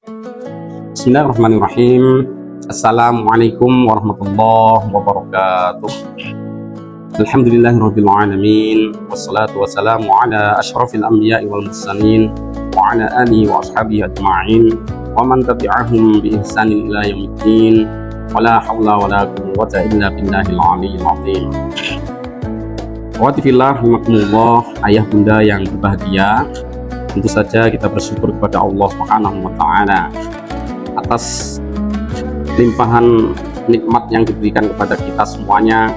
Bismillahirrahmanirrahim. Assalamualaikum warahmatullahi wabarakatuh. Alhamdulillahirabbil alamin wassalatu wassalamu ala asyrafil anbiya'i wal mursalin wa ala alihi wa ashabihi ajma'in wa man tabi'ahum bi ihsanin ila yaumiddin. Wala haula wala quwwata illa billahil aliyyil azim. Watifillah rahimakumullah, ayah bunda yang berbahagia, tentu saja kita bersyukur kepada Allah Subhanahu wa taala atas limpahan nikmat yang diberikan kepada kita semuanya,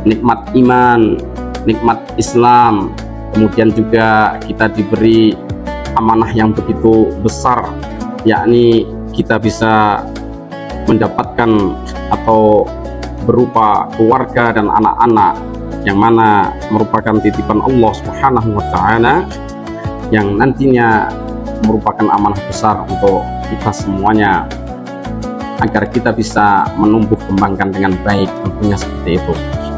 nikmat iman, nikmat Islam, kemudian juga kita diberi amanah yang begitu besar, yakni kita bisa mendapatkan atau berupa keluarga dan anak-anak yang mana merupakan titipan Allah Subhanahu wa taala yang nantinya merupakan amanah besar untuk kita semuanya agar kita bisa menumbuh kembangkan dengan baik, tentunya seperti itu.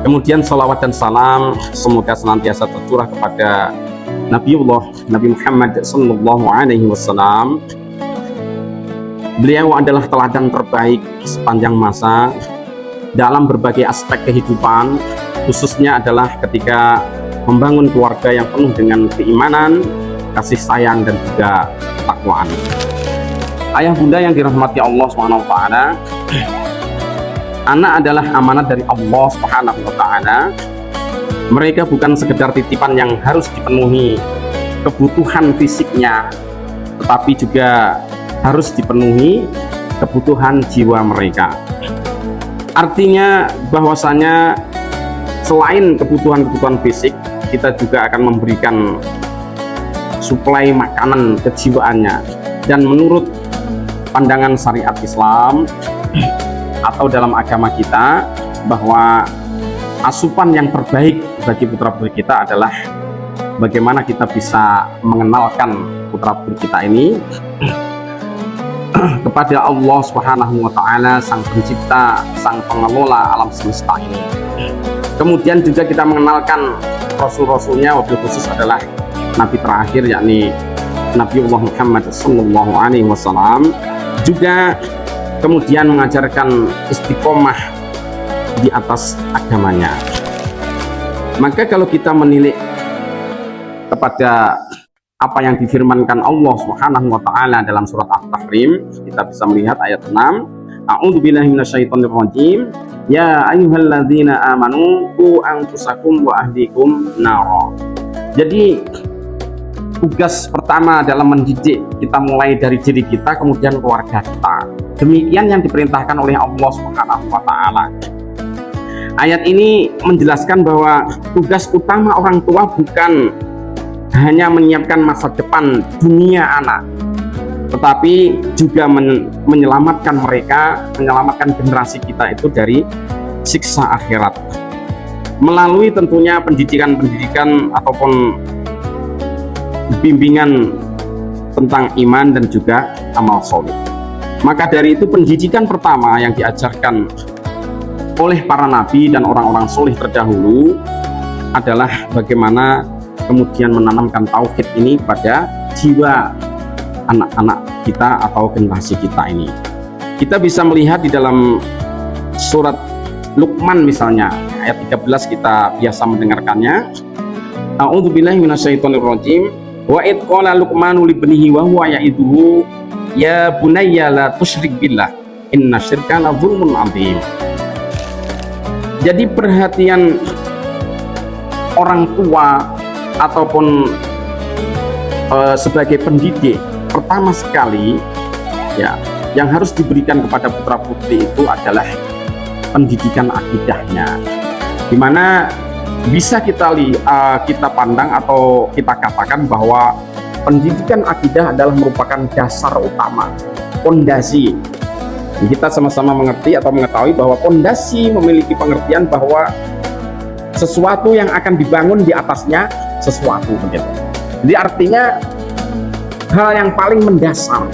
Kemudian salawat dan salam semoga senantiasa tercurah kepada Nabi Muhammad sallallahu alaihi wasallam. Beliau adalah teladan terbaik sepanjang masa dalam berbagai aspek kehidupan, khususnya adalah ketika membangun keluarga yang penuh dengan keimanan, kasih sayang, dan juga ketakwaan. Ayah bunda yang dirahmati Allah Subhanahu wa taala, anak adalah amanat dari Allah Subhanahu wa taala. Mereka bukan sekedar titipan yang harus dipenuhi kebutuhan fisiknya, tetapi juga harus dipenuhi kebutuhan jiwa mereka. Artinya bahwasanya selain kebutuhan-kebutuhan fisik, kita juga akan memberikan suplai makanan kejiwaannya. Dan menurut pandangan syariat Islam atau dalam agama kita, bahwa asupan yang terbaik bagi putra-putri kita adalah bagaimana kita bisa mengenalkan putra-putri kita ini kepada Allah Subhanahu wa taala, sang pencipta, sang pengelola alam semesta ini. Kemudian juga kita mengenalkan rasul-rasulnya, wabil khusus adalah nabi terakhir yakni Nabiullah Muhammad sallallahu alaihi wasallam. Juga kemudian mengajarkan istiqomah di atas agamanya. Maka kalau kita menilik kepada apa yang difirmankan Allah Subhanahu wa taala dalam surat At-Tahrim, kita bisa melihat ayat 6. A'udzubillahi minasyaitonir rajim. Ya ayyuhalladzina amanu qu anfusakum wa ahlikum nara. Jadi tugas pertama dalam mendidik kita mulai dari diri kita, kemudian keluarga kita. Demikian yang diperintahkan oleh Allah Subhanahu wa taala. Ayat ini menjelaskan bahwa tugas utama orang tua bukan hanya menyiapkan masa depan dunia anak, tetapi juga menyelamatkan mereka, menyelamatkan generasi kita itu dari siksa akhirat melalui tentunya pendidikan ataupun bimbingan tentang iman dan juga amal soleh. Maka dari itu pendidikan pertama yang diajarkan oleh para nabi dan orang-orang soleh terdahulu adalah bagaimana kemudian menanamkan tauhid ini pada jiwa anak-anak kita atau generasi kita ini. Kita bisa melihat di dalam surat Luqman misalnya, ayat 13 kita biasa mendengarkannya. A'udzubillahi minasyaitonirrajim. Wa id qala Luqmanu libnihi wa huwa ya'iduhu ya bunayya la tusyrik billah inna syirka la dzulmun 'adzim. Jadi perhatian orang tua ataupun sebagai pendidik pertama sekali ya yang harus diberikan kepada putra-putri itu adalah pendidikan akidahnya, dimana bisa kita pandang atau kita katakan bahwa pendidikan akidah adalah merupakan dasar utama, pondasi. Kita sama-sama mengerti atau mengetahui bahwa pondasi memiliki pengertian bahwa sesuatu yang akan dibangun di atasnya sesuatu begitu. Jadi artinya hal yang paling mendasar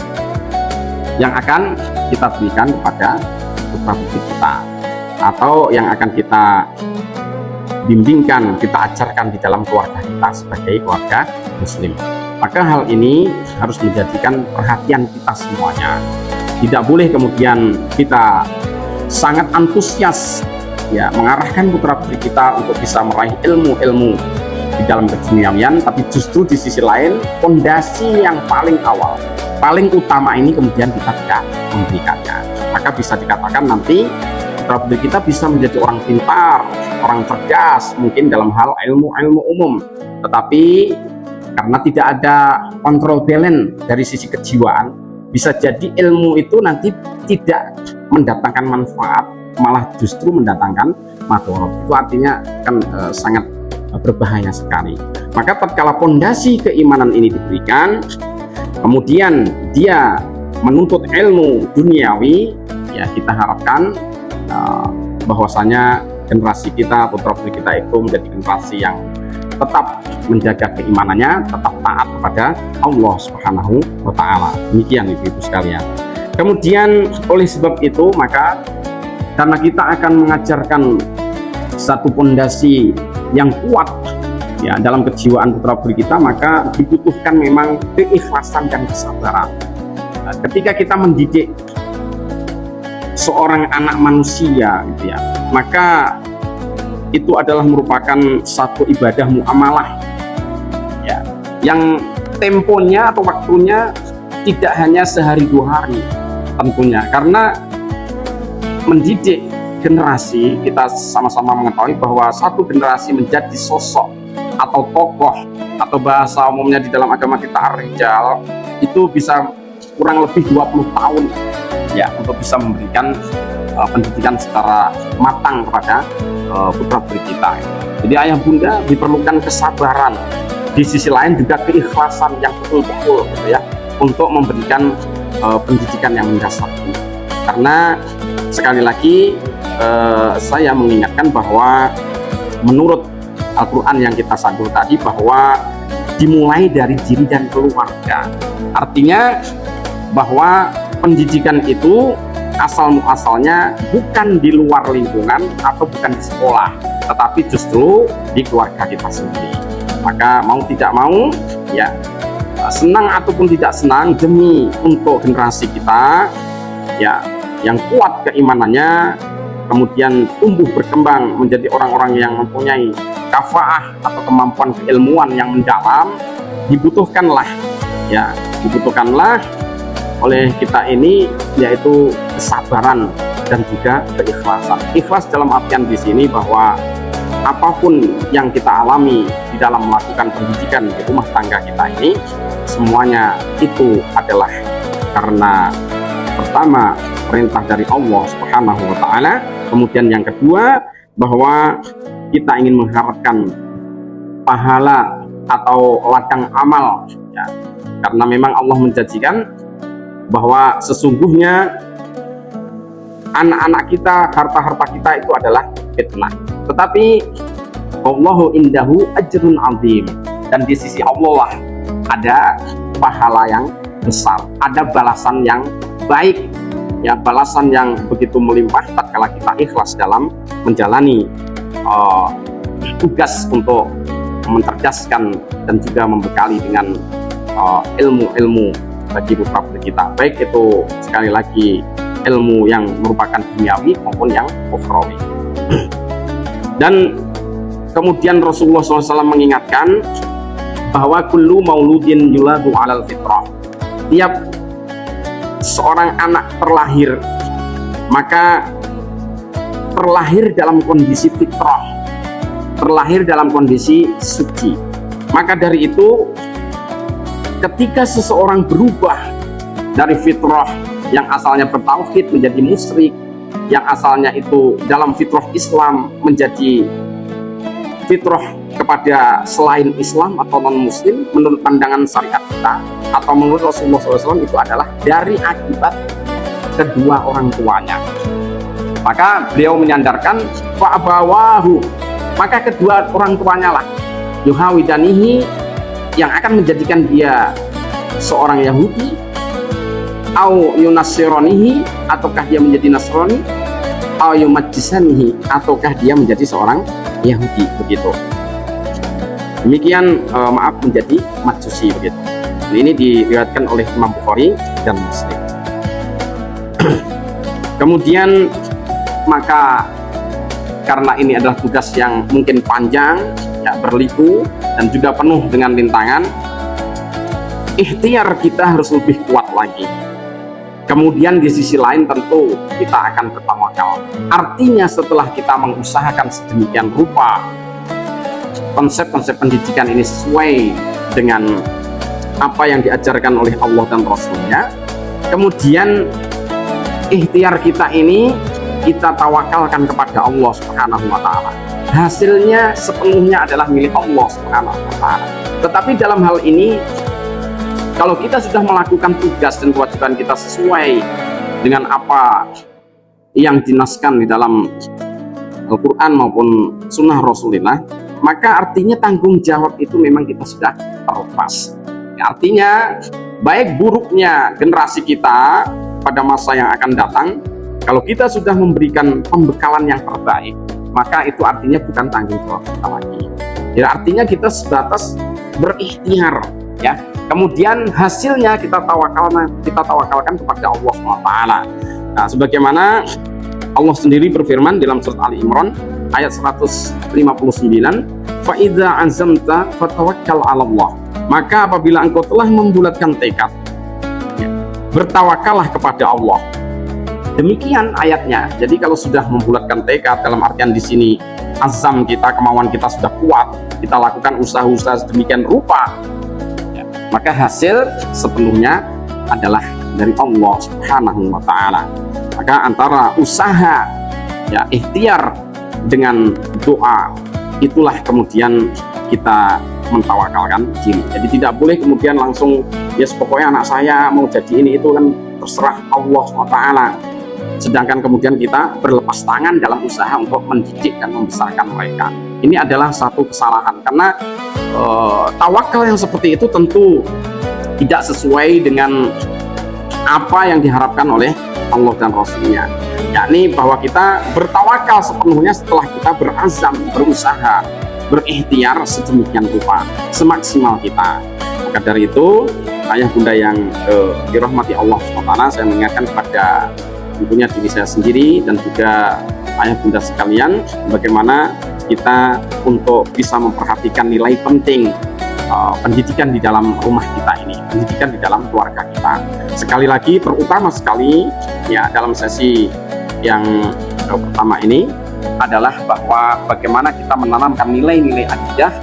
yang akan kita berikan kepada putra-putri kita atau yang akan kita bimbingkan, kita ajarkan di dalam keluarga kita sebagai keluarga muslim. Maka hal ini harus menjadikan perhatian kita semuanya. Tidak boleh kemudian kita sangat antusias ya mengarahkan putra-putri kita untuk bisa meraih ilmu-ilmu di dalam keduniawian, tapi justru di sisi lain fondasi yang paling awal, paling utama ini kemudian kita tidak memberikannya. Maka bisa dikatakan nanti putra-putri kita bisa menjadi orang pintar, orang cerdas mungkin dalam hal ilmu-ilmu umum, tetapi karena tidak ada kontrol balance dari sisi kejiwaan, bisa jadi ilmu itu nanti tidak mendatangkan manfaat, malah justru mendatangkan madharat. Itu artinya kan sangat berbahaya sekali. Maka tatkala pondasi keimanan ini diberikan, kemudian dia menuntut ilmu duniawi, ya kita harapkan bahwasanya generasi kita, putra-putri kita itu menjadi generasi yang tetap menjaga keimanannya, tetap taat kepada Allah Subhanahu wa Ta'ala. Demikian ibu-ibu sekalian. Kemudian oleh sebab itu, maka karena kita akan mengajarkan satu pondasi yang kuat ya dalam kejiwaan putra-putri kita, maka dibutuhkan memang keikhlasan dan kesabaran. Ketika kita mendidik seorang anak manusia gitu ya, maka itu adalah merupakan satu ibadah muamalah ya, yang temponya atau waktunya tidak hanya sehari dua hari tentunya, karena mendidik generasi, kita sama-sama mengetahui bahwa satu generasi menjadi sosok atau tokoh atau bahasa umumnya di dalam agama kita ar-rijal itu bisa kurang lebih 20 tahun ya untuk bisa memberikan pendidikan secara matang kepada putra-putri kita. Jadi ayah bunda diperlukan kesabaran, di sisi lain juga keikhlasan yang betul-betul gitu ya untuk memberikan pendidikan yang mendasar. Karena sekali lagi saya mengingatkan bahwa menurut Al-Quran yang kita sambung tadi, bahwa dimulai dari diri dan keluarga. Artinya bahwa pendidikan itu asal muasalnya bukan di luar lingkungan atau bukan di sekolah, tetapi justru di keluarga kita sendiri. Maka mau tidak mau ya, senang ataupun tidak senang, demi untuk generasi kita ya yang kuat keimanannya, kemudian tumbuh berkembang menjadi orang-orang yang mempunyai kafaah atau kemampuan keilmuan yang mendalam, dibutuhkanlah oleh kita ini yaitu kesabaran dan juga keikhlasan. Ikhlas dalam artian di sini bahwa apapun yang kita alami di dalam melakukan pendidikan di rumah tangga kita ini, semuanya itu adalah karena pertama perintah dari Allah Subhanahu wa Ta'ala, kemudian yang kedua bahwa kita ingin mengharapkan pahala atau ladang amal ya, karena memang Allah menjanjikan bahwa sesungguhnya anak-anak kita, harta-harta kita itu adalah fitnah, tetapi Allahu indahu ajrun azim, dan di sisi Allah lah ada pahala yang besar, ada balasan yang baik ya, balasan yang begitu melimpah tatkala kita ikhlas dalam menjalani tugas untuk mencerdaskan dan juga membekali dengan ilmu-ilmu bagi putra-putri kita, baik itu sekali lagi ilmu yang merupakan duniawi maupun yang ukhrawi. Dan kemudian Rasulullah SAW mengingatkan bahwa kullu mauludin yuladu alal fitrah, tiap seorang anak terlahir maka terlahir dalam kondisi fitrah, terlahir dalam kondisi suci. Maka dari itu ketika seseorang berubah dari fitrah yang asalnya bertauhid menjadi musyrik, yang asalnya itu dalam fitrah Islam menjadi fitrah kepada selain Islam atau non muslim, menurut pandangan syariat kita atau menurut Rasulullah SAW itu adalah dari akibat kedua orang tuanya. Maka beliau menyandarkan fa'abawahu, maka kedua orang tuanya lah yuhawidanihi, yang akan menjadikan dia seorang Yahudi, au yunasironihi, ataukah dia menjadi Nasrani, au yumajjisanihi, ataukah dia menjadi seorang Yahudi, begitu. Demikian maaf menjadi majusi begitu. Ini diriwayatkan oleh Imam Bukhari dan Muslim. Kemudian maka karena ini adalah tugas yang mungkin panjang, ya, berliku dan juga penuh dengan rintangan, ikhtiar kita harus lebih kuat lagi. Kemudian di sisi lain tentu kita akan bertawakal. Artinya setelah kita mengusahakan sedemikian rupa konsep-konsep pendidikan ini sesuai dengan apa yang diajarkan oleh Allah dan Rasulnya, kemudian ikhtiar kita ini kita tawakalkan kepada Allah Subhanahu wa Ta'ala. Hasilnya sepenuhnya adalah milik Allah Subhanahu wa Ta'ala. Tetapi dalam hal ini, kalau kita sudah melakukan tugas dan kewajiban kita sesuai dengan apa yang dinaskan di dalam Al-Quran maupun Sunnah Rasulullah, maka artinya tanggung jawab itu memang kita sudah terlepas. Ya, artinya baik buruknya generasi kita pada masa yang akan datang, kalau kita sudah memberikan pembekalan yang terbaik, maka itu artinya bukan tanggung jawab kita lagi. Ya, artinya kita sebatas berikhtiar, ya. Kemudian hasilnya kita tawakalkan kepada Allah SWT. Nah, sebagaimana Allah sendiri berfirman dalam surat Ali Imran ayat 159, "Fa idza azamta fatawakkal 'ala Allah." Maka apabila engkau telah membulatkan tekad, ya, bertawakallah kepada Allah. Demikian ayatnya. Jadi kalau sudah membulatkan tekad, dalam artian di sini azam kita, kemauan kita sudah kuat, kita lakukan usaha-usaha sedemikian rupa, ya, maka hasil sepenuhnya adalah dari Allah Subhanahu wa Ta'ala. Maka antara usaha, ya, ikhtiar dengan doa, itulah kemudian kita mentawakalkan diri. Jadi tidak boleh kemudian langsung, ya pokoknya anak saya mau jadi ini, itu kan terserah Allah SWT. Sedangkan kemudian kita berlepas tangan dalam usaha untuk mendidik dan membesarkan mereka. Ini adalah satu kesalahan, karena tawakal yang seperti itu tentu tidak sesuai dengan apa yang diharapkan oleh Allah dan Rasulnya, yakni bahwa kita bertawakal sepenuhnya setelah kita berazam, berusaha, berikhtiar sedemikian rupa semaksimal kita. Maka dari itu, ayah bunda yang dirahmati Allah SWT, saya mengingatkan kepada tentunya diri saya sendiri dan juga ayah bunda sekalian, bagaimana kita untuk bisa memperhatikan nilai penting pendidikan di dalam rumah kita ini, pendidikan di dalam keluarga kita. Sekali lagi, terutama sekali ya dalam sesi yang pertama ini adalah bahwa bagaimana kita menanamkan nilai-nilai akidah,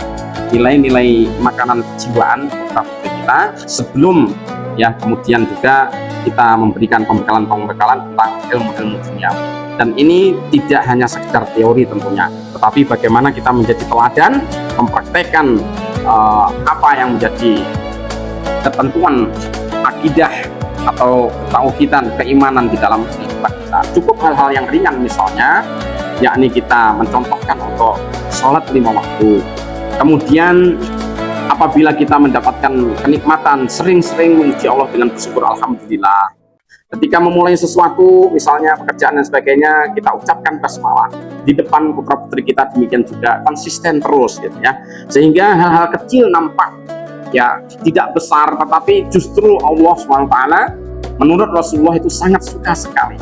nilai-nilai makanan kejiwaan putra putri kita sebelum ya kemudian juga kita memberikan pembekalan-pembekalan tentang ilmu-ilmu dunia. Dan ini tidak hanya sekedar teori tentunya, tetapi bagaimana kita menjadi teladan, mempraktekkan apa yang menjadi ketentuan akidah atau tauhidan, keimanan di dalam kehidupan kita. Cukup hal-hal yang ringan misalnya, yakni kita mencontohkan untuk sholat 5 waktu. Kemudian apabila kita mendapatkan kenikmatan, sering-sering memuji Allah dengan bersyukur alhamdulillah. Ketika memulai sesuatu, misalnya pekerjaan dan sebagainya, kita ucapkan basmalah di depan putra putri kita. Demikian juga konsisten terus, gitu ya. Sehingga hal-hal kecil nampak ya tidak besar, tetapi justru Allah SWT menurut Rasulullah itu sangat suka sekali.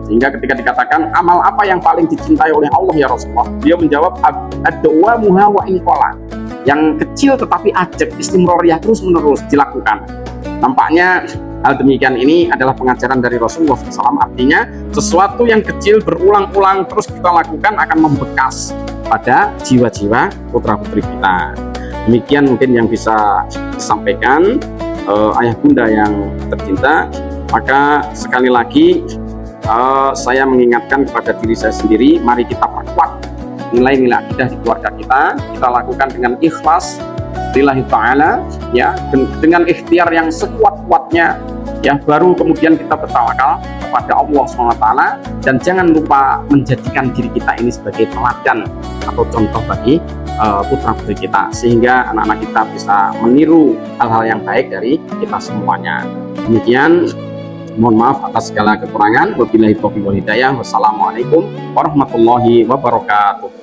Sehingga ketika dikatakan amal apa yang paling dicintai oleh Allah ya Rasulullah, dia menjawab ad-du'a muha wa in qala. Yang kecil tetapi ajak, istimroriyah, terus menerus dilakukan. Nampaknya hal demikian ini adalah pengajaran dari Rasulullah SAW. Artinya sesuatu yang kecil berulang-ulang terus kita lakukan akan membekas pada jiwa-jiwa putra putri kita. Demikian mungkin yang bisa disampaikan ayah bunda yang tercinta. Maka sekali lagi saya mengingatkan kepada diri saya sendiri, mari kita perkuat nilai-nilai akidah di keluarga kita lakukan dengan ikhlas lillahi ta'ala, ya, dengan ikhtiar yang sekuat-kuatnya, ya, baru kemudian kita bertawakal kepada Allah SWT. Dan jangan lupa menjadikan diri kita ini sebagai teladan atau contoh bagi putra putri kita, sehingga anak-anak kita bisa meniru hal-hal yang baik dari kita semuanya. Demikian, mohon maaf atas segala kekurangan. Wabillahi taufiq wal hidayah. Wassalamualaikum warahmatullahi wabarakatuh.